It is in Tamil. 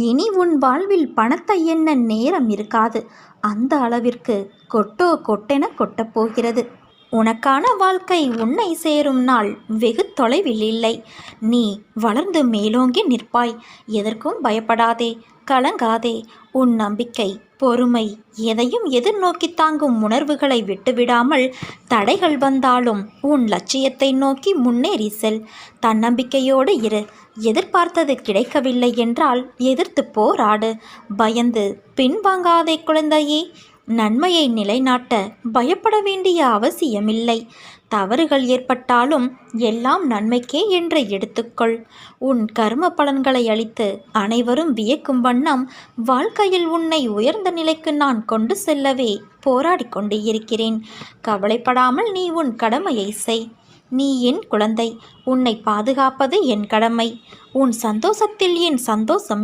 இனி உன் வாழ்வில் பணத்தை எண்ண நேரம் இருக்காது. அந்த அளவிற்கு கொட்டோ கொட்டென கொட்டப் போகிறது. உனக்கான வாழ்க்கை உன்னை சேரும் நாள் வெகு தொலைவில் இல்லை. நீ வளர்ந்து மேலோங்கி நிற்பாய். எதற்கும் பயப்படாதே, கலங்காதே. உன் நம்பிக்கை, பொறுமை, எதையும் எதிர்நோக்கி தாங்கும் உணர்வுகளை விட்டுவிடாமல் தடைகள் வந்தாலும் உன் லட்சியத்தை நோக்கி முன்னேறி செல். தன்னம்பிக்கையோடு இரு. எதிர்பார்த்தது கிடைக்கவில்லை என்றால் எதிர்த்து போராடு. பயந்து பின்வாங்காதே குழந்தையே. நன்மையை நிலைநாட்ட பயப்பட வேண்டிய அவசியமில்லை. தவறுகள் ஏற்பட்டாலும் எல்லாம் நன்மைக்கே என்று எடுத்துக்கொள். உன் கர்ம பலன்களை அளித்து அனைவரும் வியக்கும் வண்ணம் வாழ்க்கையில் உன்னை உயர்ந்த நிலைக்கு நான் கொண்டு செல்லவே போராடி கொண்டு இருக்கிறேன். கவலைப்படாமல் நீ உன் கடமையை செய். நீ என் குழந்தை. உன்னை பாதுகாப்பது என் கடமை. உன் சந்தோஷத்தில் என் சந்தோஷம்